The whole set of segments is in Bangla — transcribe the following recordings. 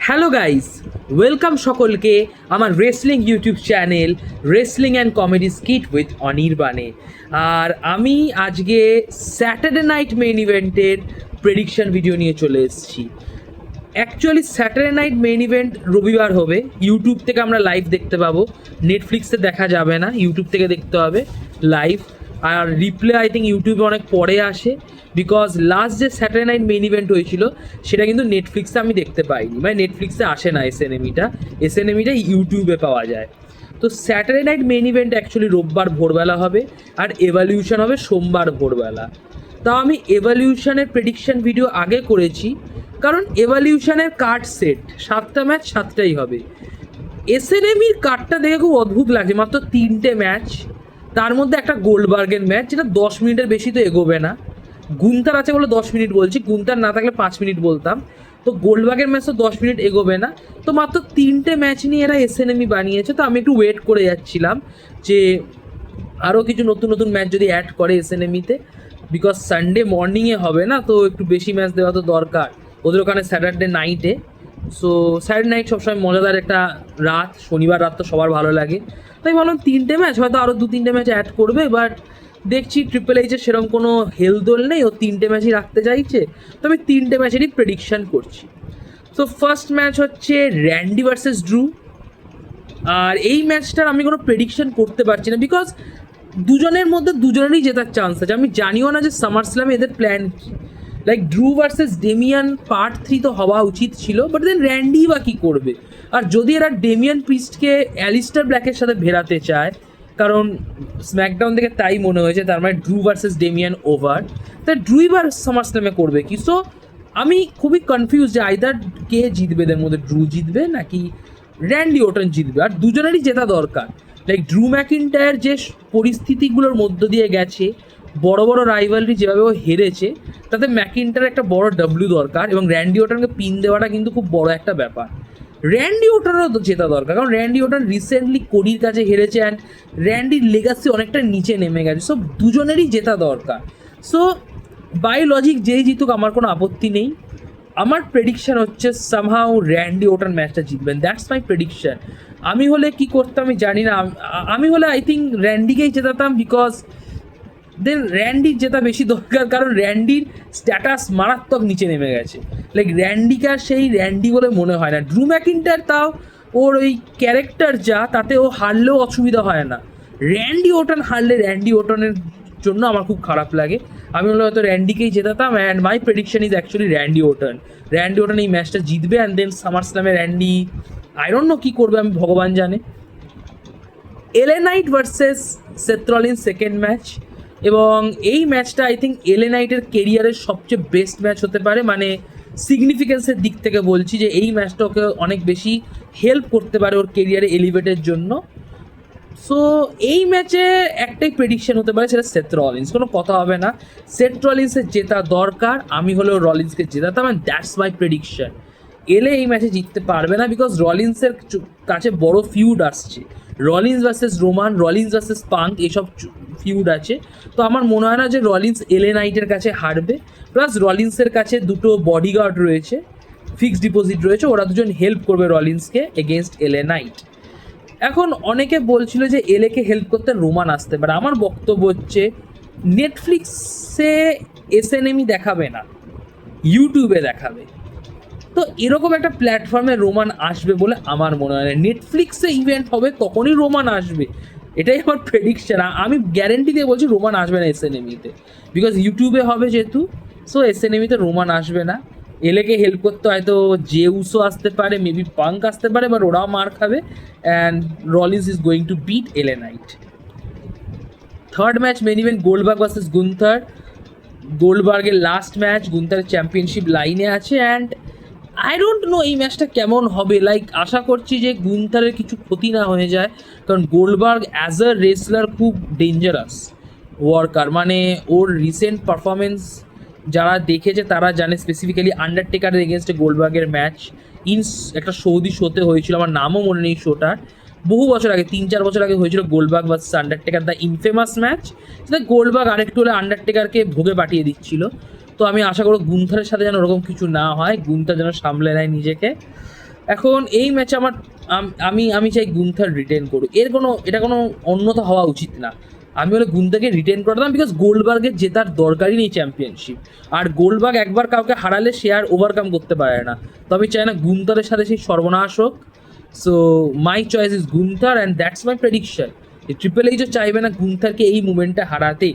হ্যালো গাইস, ওয়েলকাম সকলকে আমার wrestling YouTube channel wrestling and comedy skit with অনির্বাণে। আর আমি আজকে স্যাটারডে নাইট মেইন ইভেন্টের প্রেডিকশন ভিডিও নিয়ে চলে এসেছি। Actually Saturday night main event রবিবার হবে। ইউটিউব থেকে আমরা লাইভ দেখতে পাবো, নেটফ্লিক্সে দেখা যাবে না, ইউটিউব থেকে দেখতে হবে লাইভ। আর রিপ্লে আই থিঙ্ক ইউটিউবে অনেক পরে আসে, বিকজ লাস্ট যে স্যাটারডে নাইট মেইন ইভেন্ট হয়েছিল সেটা কিন্তু নেটফ্লিক্সে আমি দেখতে পাইনি, মানে নেটফ্লিক্সে আসে না এসএনএমিটা ইউটিউবে পাওয়া যায়। তো Saturday night main event actually রোববার ভোরবেলা হবে, আর এভালিউশন হবে সোমবার ভোরবেলা। তাও আমি এভালিউশনের প্রেডিকশন ভিডিও আগে করেছি, কারণ এভালিউশনের কার্ড সেট 7টা ম্যাচ 7টাই হবে। এসএনএমির কার্ডটা দেখে খুব অদ্ভুত লাগছে, মাত্র 3টে ম্যাচ, তার মধ্যে একটা গোল্ডবার্গের ম্যাচ যেটা 10 মিনিটের বেশি তো এগোবে না। গুন্তার আছে বলে 10 মিনিট বলছি, গুন্তার না থাকলে 5 মিনিট বলতাম। তো গোল্ডবার্গের ম্যাচ তো 10 মিনিট এগোবে না, তো মাত্র 3টে ম্যাচ নিয়ে এরা এসএনএমি বানিয়েছে। তো আমি একটু ওয়েট করে যাচ্ছিলাম যে আরও কিছু নতুন নতুন ম্যাচ যদি অ্যাড করে এসএনএমিতে, বিকজ সানডে মর্নিংয়ে হবে না, তো একটু বেশি ম্যাচ দেওয়া তো দরকার ওদের ওখানে স্যাটারডে নাইটে। সো স্যাটারডে নাইট সবসময় মজাদার একটা রাত, শনিবার রাত তো সবার ভালো লাগে। তাই ভাবলাম 3টে ম্যাচ, হয়তো আরও 2-3টে ম্যাচ অ্যাড করবে, বাট দেখছি ট্রিপল এইচের সেরকম কোনো হেলদোল নেই, ও 3টে ম্যাচই রাখতে চাইছে। তো আমি 3টে ম্যাচেরই প্রেডিকশান করছি। তো ফার্স্ট ম্যাচ হচ্ছে র্যান্ডি ভার্সেস ড্রু। আর এই ম্যাচটার আমি কোনো প্রেডিকশান করতে পারছি না, বিকজ দুজনের মধ্যে দুজনেরই জেতার চান্স আছে। আমি জানিও না যে সামার স্ল্যামে এদের প্ল্যান কী। লাইক ড্রু ভার্সেস ডেমিয়ান পার্ট 3 তো হওয়া উচিত ছিল, বাট দেন র্যান্ডি বা কী করবে? আর যদি এরা ডেমিয়ান প্রিস্টকে অ্যালিস্টার ব্ল্যাকের সাথে ভেরাতে চায়, কারণ স্ম্যাকডাউন থেকে তাই মনে হয়েছে, তার মানে ড্রু ভার্সেস ডেমিয়ান ওভার, তাই ড্রুই বার সামার স্ল্যামে করবে কি? সো আমি খুবই কনফিউজ যে আইদার কে জিতবে এদের মধ্যে, ড্রু জিতবে নাকি র্যান্ডি ওটন জিতবে। আর দুজনেরই জেতা দরকার। লাইক ড্রু ম্যাকিন্টায়ার যে পরিস্থিতিগুলোর মধ্য দিয়ে গেছে, বড় বড় রাইভালরি যেভাবে ও হেরেছে, তাতে ম্যাকিন্টায়ার একটা বড় ডাব্লিউ দরকার, এবং র্যান্ডি ওটনকে পিন দেওয়াটা কিন্তু খুব বড় একটা ব্যাপার। র্যান্ডি ওটনেরও তো জেতা দরকার, কারণ র্যান্ডি ওটন রিসেন্টলি কোডির কাছে হেরেছে, অ্যান্ড র্যান্ডির লেগাসি অনেকটা নিচে নেমে গেছে। সো দুজনেরই জেতা দরকার। সো বাই লজিক যেই জিতুক আমার কোনো আপত্তি নেই। আমার প্রেডিকশান হচ্ছে সামহাউ র্যান্ডি ওটন ম্যাচটা জিতবেন, দ্যাটস মাই প্রেডিকশান। আমি হলে কি করতাম আমি জানি না, আমি হলে আই থিঙ্ক র্যান্ডিকেই জেতাতাম, বিকজ দেন র্যান্ডির জেতা বেশি দরকার, কারণ র্যান্ডির স্ট্যাটাস মারাত্মক নিচে নেমে গেছে। লাইক র্যান্ডিকে আর সেই র্যান্ডি বলে মনে হয় না। ড্রু ম্যাকিন্টায়ার তাও ওর ওই ক্যারেক্টার যা, তাতে ও হারলেও অসুবিধা হয় না। র্যান্ডি ওটন হারলে র্যান্ডি ওটনের জন্য আমার খুব খারাপ লাগে। আমি হলে হয়তো র্যান্ডিকেই জেতাতাম, and my prediction is actually Randy Orton এই ম্যাচটা জিতবে, অ্যান্ড দেন সামার স্ল্যামে র্যান্ডি আই ডোন্ট নো কী করবে, আমি ভগবান জানে। LA Knight versus Seth Rollins second match, এবং এই ম্যাচটা আই থিঙ্ক এলএ নাইটের কেরিয়ারের সবচেয়ে বেস্ট ম্যাচ হতে পারে। মানে সিগনিফিকেন্সের দিক থেকে বলছি যে এই ম্যাচটা ওকে অনেক বেশি হেল্প করতে পারে ওর কেরিয়ারে এলিভেটের জন্য। সো এই ম্যাচে একটাই প্রেডিকশন হতে পারে, সেটা সেথ রলিন্স, কোনো কথা হবে না। সেথ রলিন্সের জেতা দরকার, আমি হলেও রলিন্সকে জেতাতাম, অ্যান্ড দ্যাটস মাই প্রেডিকশন। এলে এই ম্যাচে জিততে পারবে না, বিকজ রলিন্সের কাছে বড় ফিউড আসছে, Rollins versus Roman, Rollins versus punk, এইসব ফিউড আছে। তো আমার মনে হয় না যে রলিন্স এলএ নাইটের কাছে হারবে। প্লাস রলিন্সের কাছে দুটো বডিগার্ড রয়েছে, ফিক্সড ডিপোজিট রয়েছে, ওরা দুজন হেল্প করবে রলিন্সকে এগেনস্ট এলএ নাইট। এখন অনেকে বলছিল যে এলেকে হেল্প করতে রোমান আসতে পারে। আমার বক্তব্য হচ্ছে নেটফ্লিক্সে এসএনএমি দেখাবে না, ইউটিউবে দেখাবে। তো এরকম একটা প্ল্যাটফর্মে রোমান আসবে বলে আমার মনে হয় না। নেটফ্লিক্সে ইভেন্ট হবে তখনই রোমান আসবে, এটাই আমার প্রেডিকশন। আমি গ্যারেন্টি দিয়ে বলছি রোমান আসবে না এসএনএমিতে, বিকজ ইউটিউবে হবে যেহেতু। সো এসএনএমিতে রোমান আসবে না। এলেকে হেল্প করতে হয়তো জেউসও আসতে পারে, মেবি পাঙ্ক আসতে পারে, বাট ওরাও মার খাবে, and Rollins is going to beat LA Knight. Third match main event Goldberg versus Gunther. গোল্ডবার্গের লাস্ট ম্যাচ, গুন্থারের চ্যাম্পিয়নশিপ লাইনে আছে, অ্যান্ড আই ডোন্ট নো এই ম্যাচটা কেমন হবে। লাইক আশা করছি যে গুন্থারের কিছু ক্ষতি না হয়ে যায়, কারণ গোল্ডবার্গ অ্যাজ আ রেসলার খুব ডেঞ্জারাস ওয়ার্কার। মানে ওর রিসেন্ট পারফরমেন্স যারা দেখেছে তারা জানে, স্পেসিফিক্যালি আন্ডারটেকারের এগেনস্টে গোল্ডবার্গের ম্যাচ একটা সৌদি শোতে হয়েছিল, আমার নামও মনে নেই শোটার, বহু বছর আগে, 3-4 বছর আগে হয়েছিল Goldberg versus undertaker, the infamous match. সেটা গোল্ডবার্গ আরেকটু হলে আন্ডারটেকারকে ভোগে পাঠিয়ে দিচ্ছিল। তো আমি আশা করব গুন্থারের সাথে যেন ওরকম কিছু না হয়, গুন্থার যেন সামলে নেয় নিজেকে। এখন এই ম্যাচে আমি চাই গুন্থার রিটেন করুক, এটা কোনো অন্যথা হওয়া উচিত না। আমি হলে গুন্থাকে রিটেন করতাম, বিকজ গোল্ডবার্গের জেতার দরকারই নেই চ্যাম্পিয়নশিপ। আর গোল্ডবার্গ একবার কাউকে হারালে সে আর ওভারকাম করতে পারে না। তো আমি চাই না গুন্থারের সাথে সেই সর্বনাশ হোক। So my choice is Gunther and that's my prediction. Triple HO চাইবে না গুন্থারকে এই মুভমেন্টে হারাতে।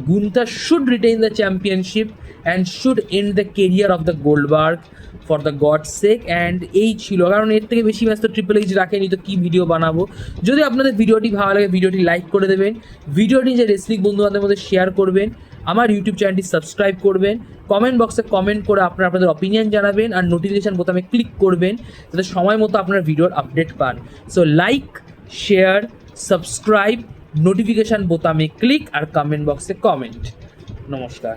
Gunther should retain the championship and should end the career of the Goldberg for the God's sake. And এই ছিল, কারণ এর থেকে বেশি ম্যাচ তো ট্রিপল এইচ রাখেনি, তো কী ভিডিও বানাবো। যদি আপনাদের ভিডিওটি ভালো লাগে ভিডিওটি লাইক করে দেবেন, ভিডিওটি যে রেসলিং বন্ধুবান্ধবের মধ্যে শেয়ার করবেন, আমার ইউটিউব চ্যানেলটি সাবস্ক্রাইব করবেন, কমেন্ট বক্সে কমেন্ট করে আপনাদের অপিনিয়ন জানাবেন, আর নোটিফিকেশান বোতামে ক্লিক করবেন যাতে সময় মতো আপনার ভিডিওর আপডেট পান। So like, share, subscribe, notification বোতামে ক্লিক আর কমেন্ট বক্সে কমেন্ট। নমস্কার।